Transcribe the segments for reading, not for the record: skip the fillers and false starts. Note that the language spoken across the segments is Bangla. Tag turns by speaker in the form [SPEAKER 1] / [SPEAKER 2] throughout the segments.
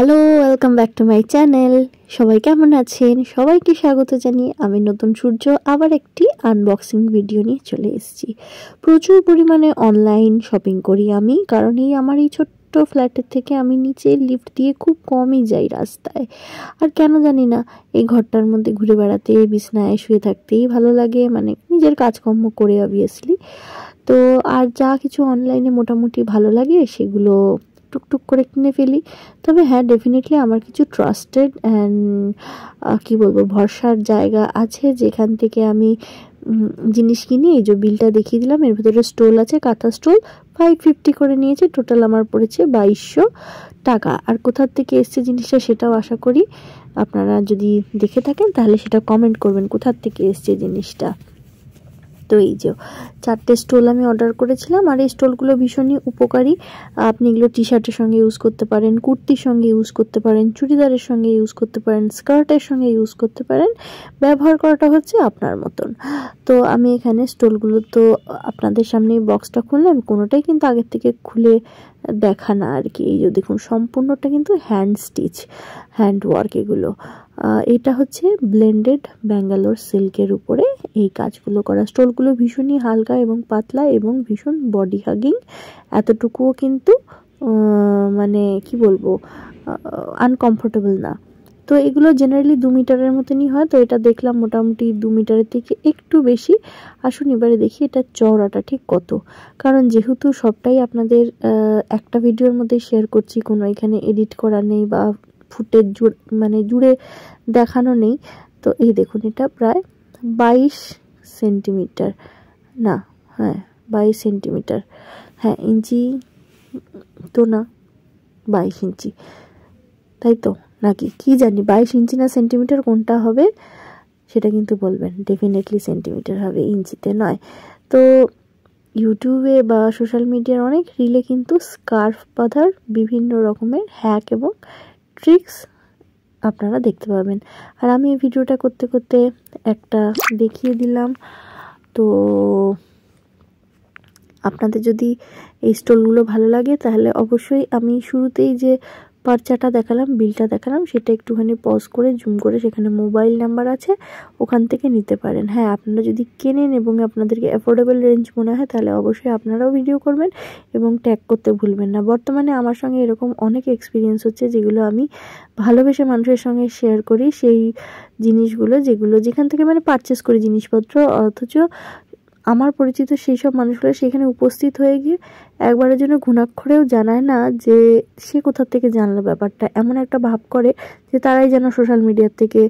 [SPEAKER 1] Hello, welcome back to my channel. সবাই কেমন আছেন? সবাইকে স্বাগত জানিয়ে আমি নতুন সূর্য আবার একটি আনবক্সিং ভিডিও নিয়ে চলে এসেছি। প্রচুর পরিমাণে অনলাইন শপিং করি আমি, কারণ আমার এই ছোট্ট ফ্ল্যাটের থেকে আমি নিচে লিফট দিয়ে খুব কমই যাই রাস্তায়। আর কেন জানি না, এই ঘরটার মধ্যে ঘুরে বেড়াতে, বিছনায় শুয়ে থাকতেই ভালো লাগে, মানে নিজের কাজকর্ম করে অবভিয়াসলি। তো আর যা কিছু অনলাইনে মোটামুটি ভালো লাগে সেগুলো টুকটুক করে কিনে ফেলি। তবে হ্যাঁ, ডেফিনেটলি আমার কিছু ট্রাস্টেড অ্যান্ড কি বলবো, ভরসার জায়গা আছে যেখান থেকে আমি জিনিস কিনি। এই যে বিলটা দেখিয়ে দিলাম, এর ভিতরে স্টোল আছে, কাঁথা স্টোল 550 করে নিয়েছে। টোটাল আমার পড়েছে 2200 টাকা। আর কোথা থেকে এসছে জিনিসটা সেটাও আশা করি আপনারা যদি দেখে থাকেন তাহলে সেটা কমেন্ট করবেন কোথা থেকে এসছে জিনিসটা। তো এই যে 4টে স্টোল আমি অর্ডার করেছিলাম, আর এই স্টোলগুলো ভীষণই উপকারী। আপনি এগুলো টি শার্টের সঙ্গে ইউজ করতে পারেন, কুর্তির সঙ্গে ইউজ করতে পারেন, চুড়িদারের সঙ্গে ইউজ করতে পারেন, স্কার্টের সঙ্গে ইউজ করতে পারেন। ব্যবহার করাটা হচ্ছে আপনার মতন। তো আমি এখানে স্টোলগুলো তো আপনাদের সামনে বক্সটা খুললাম, কোনোটাই কিন্তু আগের থেকে খুলে দেখা না আর কি। এই যে দেখুন, সম্পূর্ণটা কিন্তু হ্যান্ড স্টিচ, হ্যান্ড ওয়ার্ক এগুলো। এটা হচ্ছে ব্লেন্ডেড ব্যাঙ্গালোর সিল্কের উপরে এই কাজগুলো করা। স্টোলগুলো ভীষণই হালকা এবং পাতলা এবং ভীষণ বডি হাগিং। এতটুকুও কিন্তু মানে কি বলবো, আনকমফোর্টেবল না। তো এগুলো জেনারেলি 2 মিটারের মতনই হয়। তো এটা দেখলাম মোটামুটি 2 মিটারের থেকে একটু বেশি। আসুন এবারে দেখি এটা চওড়াটা ঠিক কত, কারণ যেহেতু সবটাই আপনাদের একটা ভিডিওর মধ্যে শেয়ার করছি, কোনো এখানে এডিট করা নেই বা ফুটেজ জুড়ে দেখানো নেই। তো এই দেখুন, এটা প্রায় 22 সেন্টিমিটার, না হ্যাঁ 22 সেন্টিমিটার, হ্যাঁ ইঞ্চি তো না, 22 ইঞ্চি, তাই তো নাকি কি জানি, 22 ইঞ্চি না সেন্টিমিটার কোনটা হবে সেটা কিন্তু বলবেন। ডেফিনেটলি সেন্টিমিটার হবে, ইঞ্চিতে নয়। তো ইউটিউবে বা সোশ্যাল মিডিয়ার অনেক রিলে কিন্তু স্কার্ফ বাঁধার বিভিন্ন রকমের হ্যাক এবং ট্রিক্স আপনারা দেখতে পাবেন। আর আমি এই ভিডিওটা করতে করতে একটা দেখিয়ে দিলাম। তো আপনাদের যদি এই স্টোলগুলো ভালো লাগে তাহলে অবশ্যই আমি শুরুতেই যে পার্চাটা দেখালাম, বিলটা দেখালাম, সেটা একটুখানি পজ করে জুম করে সেখানে মোবাইল নাম্বার আছে, ওখান থেকে নিতে পারেন। হ্যাঁ, আপনারা যদি কেনেন এবং আপনাদেরকে অ্যাফোর্ডেবল রেঞ্জ মনে হয় তাহলে অবশ্যই আপনারাও ভিডিও করবেন এবং ট্যাগ করতে ভুলবেন না। বর্তমানে আমার সঙ্গে এরকম অনেক এক্সপিরিয়েন্স হচ্ছে যেগুলো আমি ভালোবেসে মানুষের সঙ্গে শেয়ার করি, সেই জিনিসগুলো যেগুলো যেখান থেকে মানে পারচেস করি জিনিসপত্র, অথচ আমার পরিচিত সেই সব মানুষগুলো সেখানে উপস্থিত হয়ে গিয়ে একবারের জন্য ঘুণাক্ষরেও জানায় না যে সে কোথা থেকে জানলো ব্যাপারটা। এমন একটা ভাব করে যে তারাই যেন সোশ্যাল মিডিয়ার থেকে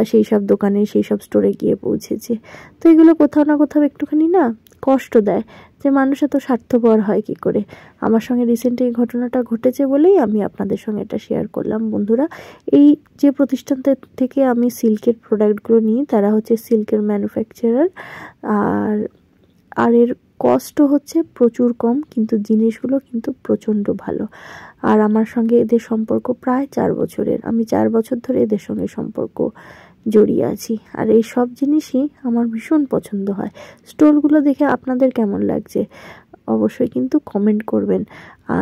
[SPEAKER 1] সেই সব দোকানে, সেই সব স্টোরে গিয়ে পৌঁছেছে। তো এগুলো কোথাও না কোথাও একটুখানি না কষ্ট দেয় যে মানুষ এত স্বার্থপর হয় কি করে। আমার সঙ্গে রিসেন্ট এই ঘটনাটা ঘটেছে বলেই আমি আপনাদের সঙ্গে এটা শেয়ার করলাম। বন্ধুরা, এই যে প্রতিষ্ঠান থেকে আমি সিল্কের প্রোডাক্টগুলো নিই তারা হচ্ছে সিল্কের ম্যানুফ্যাকচারার, আর এর কস্টও হচ্ছে প্রচুর কম, কিন্তু জিনিসগুলো কিন্তু প্রচণ্ড ভালো। আর আমার সঙ্গে এদের সম্পর্ক প্রায় 4 বছরের। আমি 4 বছর ধরে এদের সঙ্গে সম্পর্ক জড়িয়ে আছি, আর এই সব জিনিসই আমার ভীষণ পছন্দ হয়। স্টোলগুলো দেখে আপনাদের কেমন লাগছে অবশ্যই কিন্তু কমেন্ট করবেন।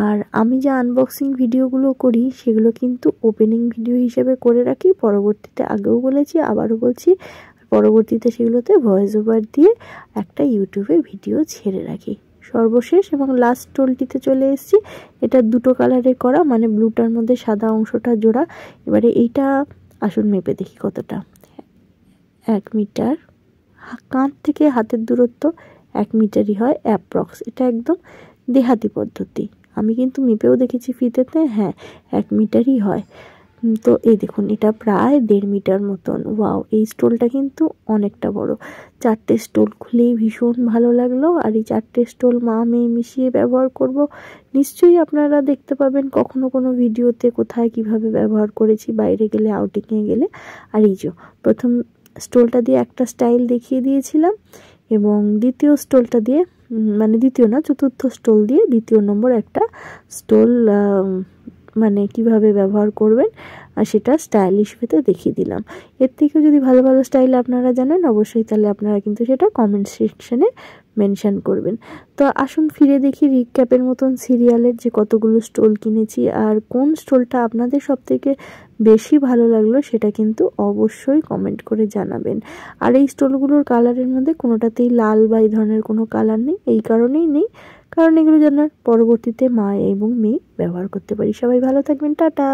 [SPEAKER 1] আর আমি যে আনবক্সিং ভিডিওগুলো করি সেগুলো কিন্তু ওপেনিং ভিডিও হিসেবে করে রাখি, পরবর্তীতে আগেও বলেছি আবারও বলছি, পরবর্তীতে সেগুলোতে ভয়েস ওভার দিয়ে একটা ইউটিউবে ভিডিও ছেড়ে রাখি। সর্বশেষ এবং লাস্ট স্টোলটিতে চলে এসেছি। এটা 2টো কালারে করা, মানে ব্লুটার মধ্যে সাদা অংশটা জোড়া। এবারে এইটা আসুন মেপে দেখি কতটা। 1 মিটার, কাঁধ থেকে হাতের দূরত্ব 1 মিটারই হয় অ্যাপ্রক্স। এটা একদম দেহাতি পদ্ধতি, আমি কিন্তু মেপেও দেখেছি ফিতেতে, হ্যাঁ 1 মিটারই হয়। তো এই দেখুন, এটা প্রায় 1.5 মিটার মতন। ওয়াও, এই স্টোলটা কিন্তু অনেকটা বড়। 4টে স্টোল খুলেই ভীষণ ভালো লাগলো। আর এই 4টে স্টোল মা মেয়ে মিশিয়ে ব্যবহার করব। নিশ্চয়ই আপনারা দেখতে পাবেন কখনো কোনো ভিডিওতে কোথায় কিভাবে ব্যবহার করেছি, বাইরে গেলে, আউটিংয়ে গেলে। আর এই যে প্রথম স্টোলটা দিয়ে একটা স্টাইল দেখিয়ে দিয়েছিলাম, এবং দ্বিতীয় স্টোলটা দিয়ে, মানে দ্বিতীয় না, চতুর্থ স্টোল দিয়ে 2য় নম্বর একটা স্টোল মানে কিভাবে ব্যবহার করবেন আর সেটা স্টাইলিশ ভেতে দেখিয়ে দিলাম। এর থেকেও যদি ভালো ভালো স্টাইল আপনারা জানেন অবশ্যই তাহলে আপনারা কিন্তু সেটা কমেন্ট সেকশনে মেনশন করবেন। তো আসুন ফিরে দেখি রিক্যাপের মতন সিরিয়ালের যে কতগুলো স্টোল কিনেছি আর কোন স্টোলটা আপনাদের সবথেকে বেশি ভালো লাগলো সেটা কিন্তু অবশ্যই কমেন্ট করে জানাবেন। আর এই স্টোলগুলোর কালারের মধ্যে কোনোটাতেই লাল বা এই ধরনের কোনো কালার নেই, এই কারণেই নেই কারণ এগুলো যেন পরবর্তীতে মা এবং মেয়ে ব্যবহার করতে পারি। সবাই ভালো থাকবেন, টাটা।